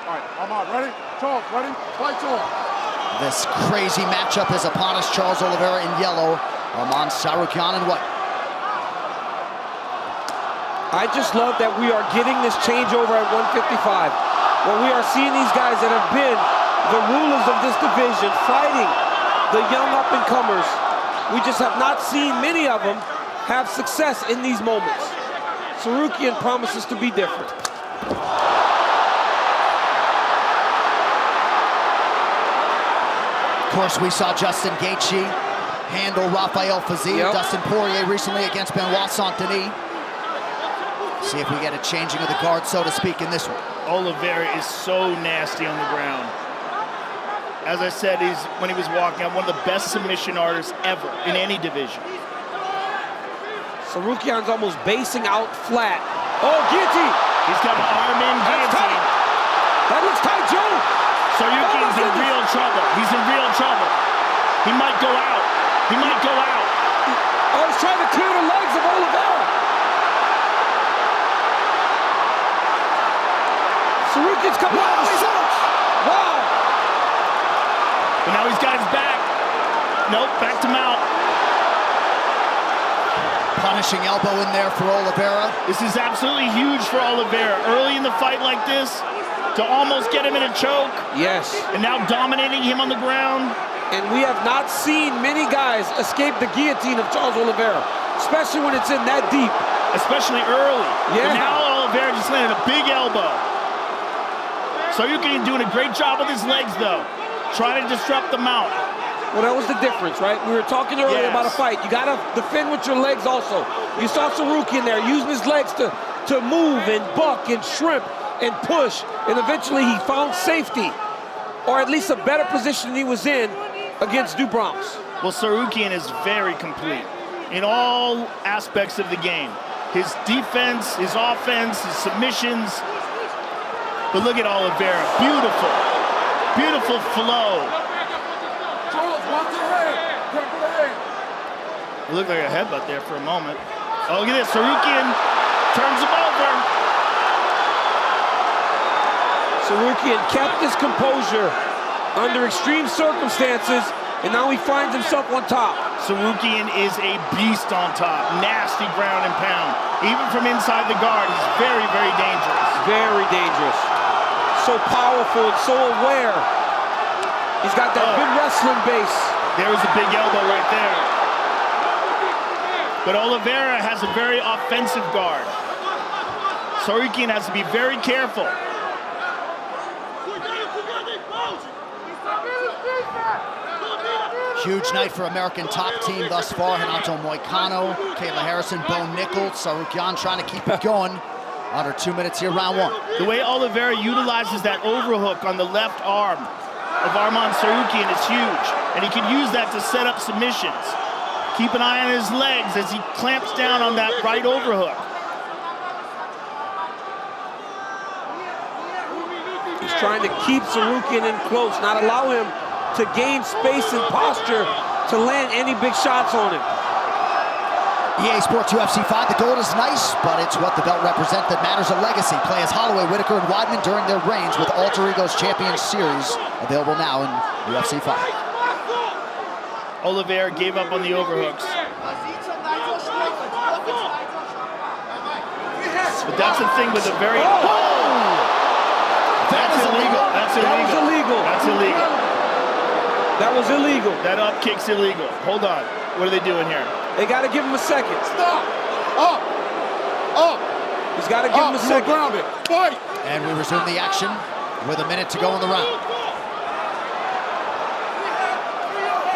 All right, Arman, ready? Charles, ready? Fight, Charles. This crazy matchup is upon us. Charles Oliveira in yellow, Arman Tsarukyan in white. I just love that we are getting this changeover at 155. Where we are seeing these guys that have been the rulers of this division fighting the young up-and-comers. We just have not seen many of them have success in these moments. Tsarukyan promises to be different. Of course, we saw Justin Gaethje handle Rafael Fiziev, Dustin Poirier recently against Benoit Saint-Denis. See if we get a changing of the guard, so to speak, in this one. Oliveira is so nasty on the ground. As I said, when he was walking out, one of the best submission artists ever in any division. Tsarukyan's almost basing out flat. Oh, guillotine! He's got an Arman guillotine. That looks tight, Joe! Tsarukyan's in real trouble. He's in real trouble. He might go out. He might go out. Oh, he's trying to clear the legs of Oliveira. Tsarukyan's coming out. He's out. Wow. But now he's got his back. Nope, back to mount. Punishing elbow in there for Oliveira. This is absolutely huge for Oliveira. Early in the fight like this, to almost get him in a choke. Yes. And now dominating him on the ground. And we have not seen many guys escape the guillotine of Charles Oliveira, especially when it's in that deep. Especially early. Yeah. And now Oliveira just landed a big elbow. Tsarukyan doing a great job with his legs, though. Trying to disrupt the mount. Well, that was the difference, right? We were talking earlier about a fight. You got to defend with your legs also. You saw Tsarukyan there using his legs to move and buck and shrimp and push. And eventually he found safety, or at least a better position he was in against Dubrams. Well, Tsarukyan is very complete in all aspects of the game. His defense, his offense, his submissions. But look at Oliveira, beautiful, beautiful flow. Charles, watch your head. Grab the head. It looked like a headbutt there for a moment. Oh, look at this, Tsarukyan turns him over. Tsarukyan kept his composure under extreme circumstances, and now he finds himself on top. Tsarukyan is a beast on top, nasty ground and pound. Even from inside the guard, he's very, very dangerous. Very dangerous. So powerful and so aware. He's got that good wrestling base. There's a big elbow right there. But Oliveira has a very offensive guard. Tsarukyan has to be very careful. Huge night for American top team thus far. Renato Moicano, Kayla Harrison, Bo Nichols, Tsarukyan trying to keep it going. Under 2 minutes here, round one. The way Oliveira utilizes that overhook on the left arm of Arman Tsarukyan is huge. And he can use that to set up submissions. Keep an eye on his legs as he clamps down on that right overhook. He's trying to keep Tsarukyan in close, not allow him to gain space and posture to land any big shots on him. EA Sports UFC 5, the gold is nice, but it's what the belt represents that matters. A legacy. Play as Holloway, Whitaker, and Weidman during their reigns with Alter Ego's Champions Series, available now in UFC 5. Oliveira gave up on the overhooks. But that's the thing with the very... That's illegal. That's illegal. That was illegal. That's illegal. That was illegal. That up kick's illegal. Hold on. What are they doing here? They got to give him a second. Stop. Up. Up. He's got to give him a second. Grounded. Fight. And we resume the action with a minute to go in the round.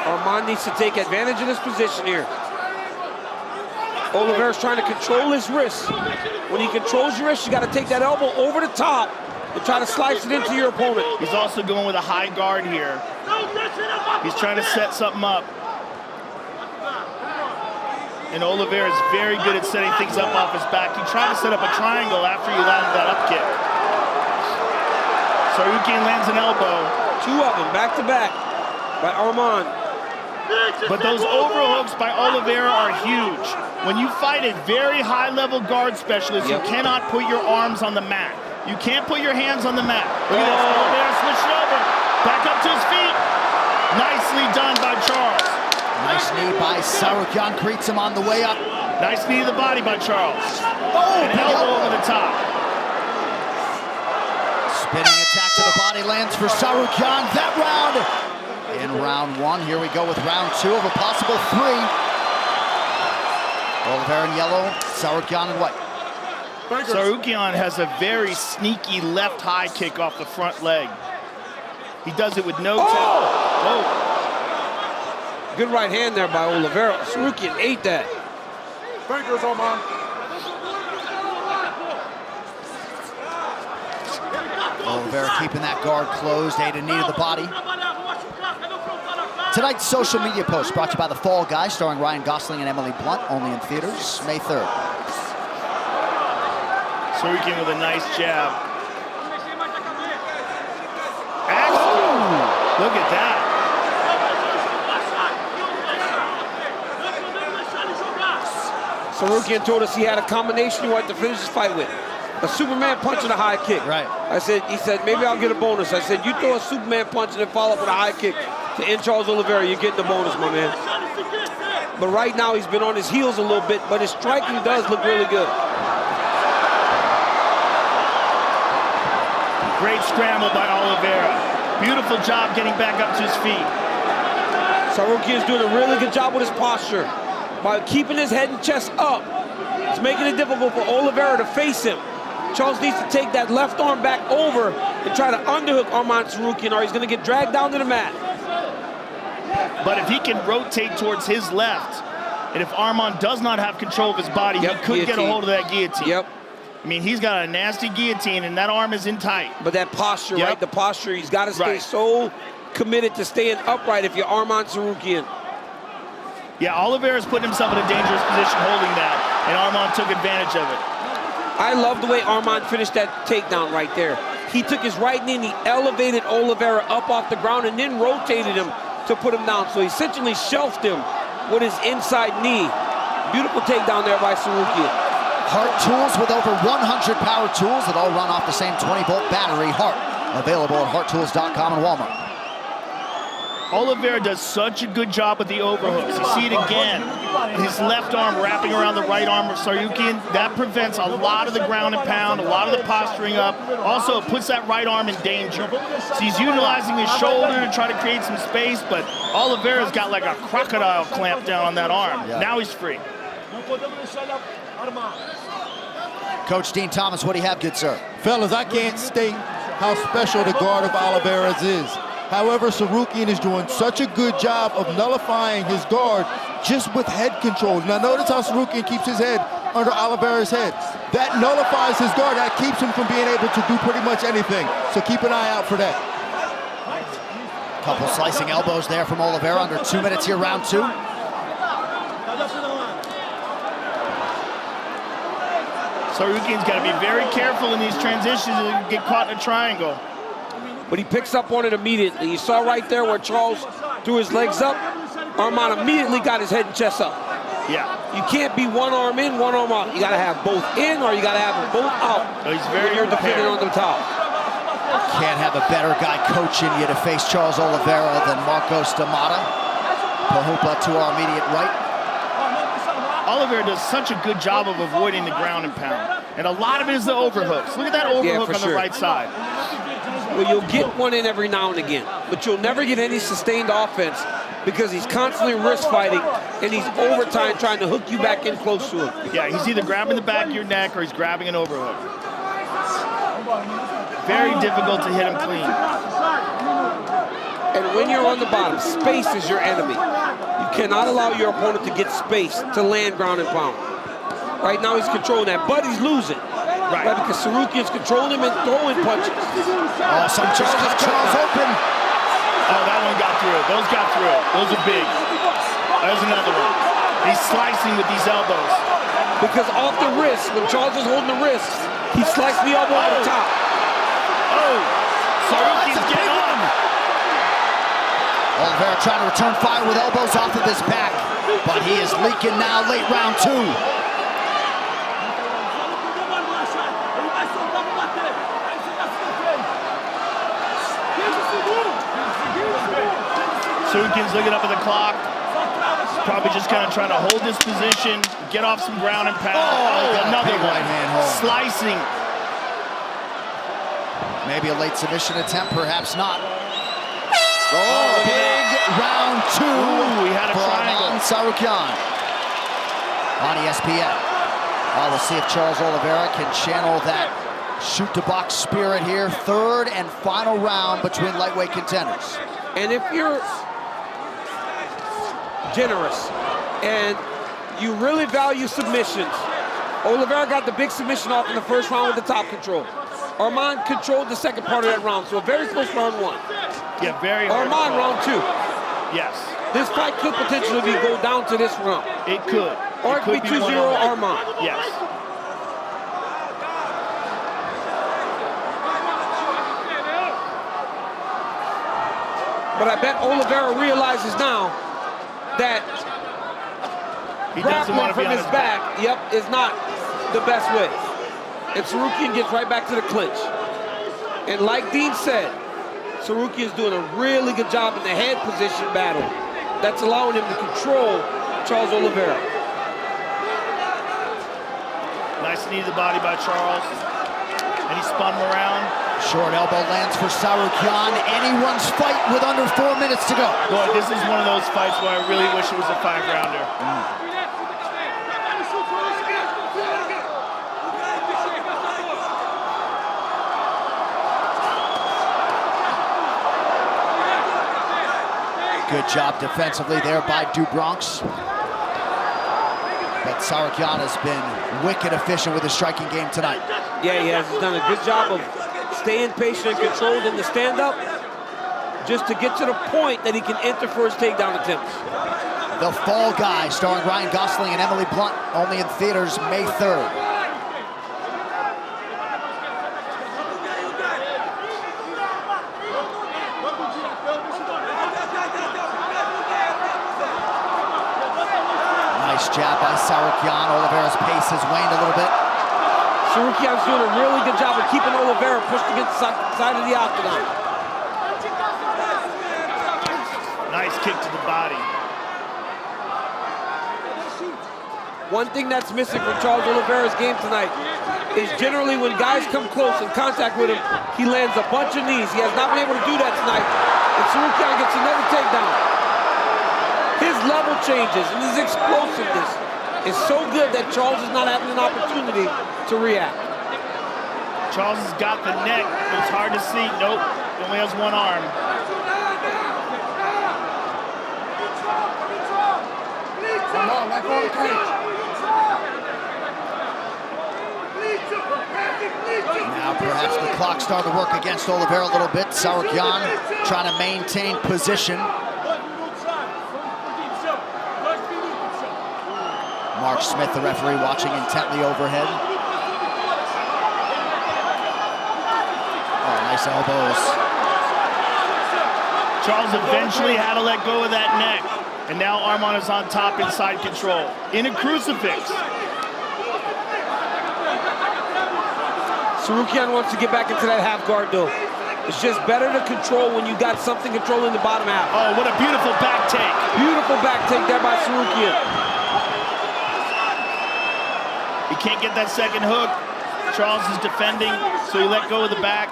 Arman needs to take advantage of this position here. Oliveira's trying to control his wrist. When he controls your wrist, you got to take that elbow over the top and try to slice it into your opponent. He's also going with a high guard here. He's trying to set something up. And Oliveira is very good at setting things up off his back. He tried to set up a triangle after he landed that up kick. Tsarukyan lands an elbow. Two of them, back to back, by Arman. But those overhooks by Oliveira are huge. When you fight a very high-level guard specialist, you cannot put your arms on the mat. You can't put your hands on the mat. Look at this. Oliveira switched it over. Back up to his feet. Nicely done by Charles. Nice knee by Tsarukyan, greets him on the way up. Nice knee to the body by Charles. Oh, An elbow over the top. Spinning attack to the body lands for Tsarukyan. That round. In round one, here we go with round two of a possible three. Oliveira in yellow, Tsarukyan in white. Tsarukyan has a very sneaky left high kick off the front leg. He does it with no tap. Whoa. Good right hand there by Oliveira. Tsarukyan ate that. Fingers, Arman. Oliveira keeping that guard closed, ate a knee to the body. Tonight's social media post brought to you by The Fall Guy, starring Ryan Gosling and Emily Blunt, only in theaters May 3rd. Tsarukyan with a nice jab. Excellent. Look at that. Tsarukyan told us he had a combination he wanted to finish his fight with. A Superman punch and a high kick. Right. He said, maybe I'll get a bonus. I said, you throw a Superman punch and then follow up with a high kick to end Charles Oliveira, you're getting the bonus, my man. But right now, he's been on his heels a little bit, but his striking does look really good. Great scramble by Oliveira. Beautiful job getting back up to his feet. Tsarukyan's doing a really good job with his posture. By keeping his head and chest up, it's making it difficult for Oliveira to face him. Charles needs to take that left arm back over and try to underhook Arman Tsarukyan, or he's going to get dragged down to the mat. But if he can rotate towards his left, and if Arman does not have control of his body, he could get a hold of that guillotine. Yep. I mean, he's got a nasty guillotine, and that arm is in tight. But that posture, right? The posture, he's got to stay so committed to staying upright if you're Arman Tsarukyan. Yeah, Oliveira's putting himself in a dangerous position holding that, and Arman took advantage of it. I love the way Arman finished that takedown right there. He took his right knee and he elevated Oliveira up off the ground and then rotated him to put him down. So he essentially shelved him with his inside knee. Beautiful takedown there by Tsarukyan. Hart tools with over 100 power tools that all run off the same 20-volt battery. Hart, available at HartTools.com and Walmart. Oliveira does such a good job with the overhooks. You see it again. His left arm wrapping around the right arm of Tsarukyan. That prevents a lot of the ground and pound, a lot of the posturing up. Also, it puts that right arm in danger. So he's utilizing his shoulder to try to create some space, but Oliveira's got like a crocodile clamp down on that arm. Yeah. Now he's free. Coach Dean Thomas, what do you have, good sir? Fellas, I can't state how special the guard of Oliveira's is. However, Tsarukyan is doing such a good job of nullifying his guard just with head control. Now notice how Tsarukyan keeps his head under Oliveira's head. That nullifies his guard. That keeps him from being able to do pretty much anything. So keep an eye out for that. Couple slicing elbows there from Oliveira. Under 2 minutes here, round two. Tsarukyan's got to be very careful in these transitions and get caught in a triangle. But he picks up on it immediately. You saw right there where Charles threw his legs up. Arman immediately got his head and chest up. Yeah. You can't be one arm in, one arm out. You got to have both in, or you got to have them both out. So he's very you're defending on the top. Can't have a better guy coaching you to face Charles Oliveira than Marcos D'Amata. Pahupa to our immediate right. Oliveira does such a good job of avoiding the ground and pound. And a lot of it is the overhooks. Look at that overhook on the right side. Well, you'll get one in every now and again, but you'll never get any sustained offense because he's constantly wrist fighting and he's overtime trying to hook you back in close to him. Yeah, he's either grabbing the back of your neck or he's grabbing an overhook. Very difficult to hit him clean. And when you're on the bottom, space is your enemy. You cannot allow your opponent to get space to land ground and pound. Right now he's controlling that, but he's losing. Right, because Tsarukyan's controlling him and throwing punches. Oh, some just got Charles open. Oh, that one got through. Those got through. Those are big. There's another one. He's slicing with these elbows. Because off the wrist, when Charles is holding the wrist, he sliced the elbow on the top. Oh, Tsarukyan's getting on. Oliveira trying to return fire with elbows off of his back, but he is leaking now, late round two. Tsarukyan's looking up at the clock. He's probably just kind of trying to hold this position, get off some ground and pound. Oh, another big one. right hand hold. Slicing. Maybe a late submission attempt, perhaps not. Oh, Big round 2 Ooh, he had a for triangle. Arman Tsarukyan on ESPN. We'll see if Charles Oliveira can channel that shoot-to-box spirit here. Third and final round between lightweight contenders. And if you're generous and you really value submissions, Oliveira got the big submission off in the first round with the top control. Arman controlled the second part of that round, so a very close round 1. Yeah, very hard. Arman round 2. Yes. This fight could potentially go down to this round. It could. Or it could be 2-0 Arman. Yes. But I bet Oliveira realizes now that He doesn't want grappling to be from on his back, is not the best way. And Tsarukyan gets right back to the clinch. And like Dean said, Tsarukyan's doing a really good job in the head position battle. That's allowing him to control Charles Oliveira. Nice knee to the body by Charles. And he spun him around. Short elbow lands for Tsarukyan. Anyone's fight with under 4 minutes to go. Boy, this is one of those fights where I really wish it was a 5-rounder. Good job defensively there by Dubronx. But Tsarukyan has been wicked efficient with his striking game tonight. Yeah, he has. He's done a good job of staying patient and controlled in the stand-up, just to get to the point that he can enter for his takedown attempts. The Fall Guy, starring Ryan Gosling and Emily Blunt, only in theaters May 3rd. Nice jab by Tsarukyan. Oliveira's pace has waned a little bit. Tsarukyan's doing a really good job of keeping Oliveira pushed against the side of the octagon. Nice kick to the body. One thing that's missing from Charles Oliveira's game tonight is generally when guys come close in contact with him, he lands a bunch of knees. He has not been able to do that tonight. And Tsarukyan gets another takedown. His level changes and his explosiveness is so good that Charles is not having an opportunity to react. Charles has got the neck, but it's hard to see. Nope, he only has one arm. Come on, let go of the cage. Now perhaps the clock starting to work against Oliveira a little bit. Tsarukyan trying to maintain position. Mark Smith, the referee, watching intently overhead. Oh, nice elbows. Charles eventually had to let go of that neck. And now Arman is on top inside control. In a crucifix. Tsarukyan wants to get back into that half guard though. It's just better to control when you got something controlling the bottom half. Oh, what a beautiful back take. Beautiful back take there by Tsarukyan. He can't get that second hook. Charles is defending, so he let go of the back.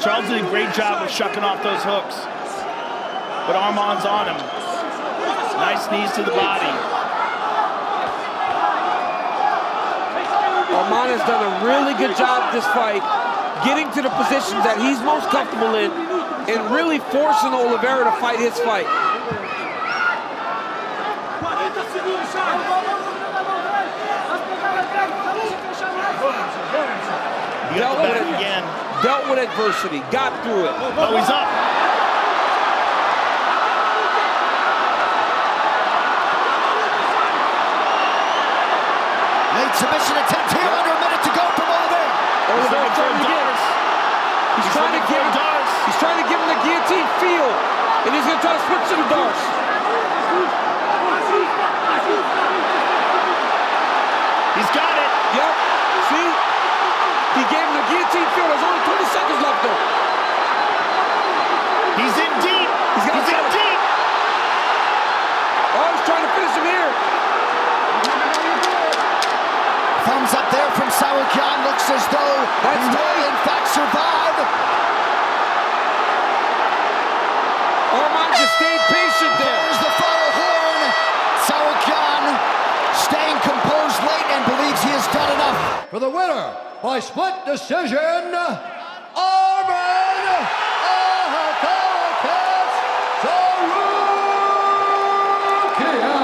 Charles did a great job of shucking off those hooks. But Arman's on him. Nice knees to the body. Arman has done a really good job this fight, getting to the positions that he's most comfortable in and really forcing Oliveira to fight his fight. Dealt with adversity, got through it. Oh, he's up. Late submission attempt here, under a minute to go from Oliveira. Oliveira trying to get it. He's trying to give him the guillotine feel, and he's going to try to switch to the darts. He's got it. Yep. See? He gave him the guillotine feel. There's only 20 seconds left, though. He's in deep. He's in deep. Oh, he's trying to finish him here. Thumbs up there from Tsarukyan. Looks as though he will, in fact, survive. Arman just stayed patient there. There's the final horn. Tsarukyan staying composed late and believes he has done enough. For the winner by split decision, Arman Tsarukyan.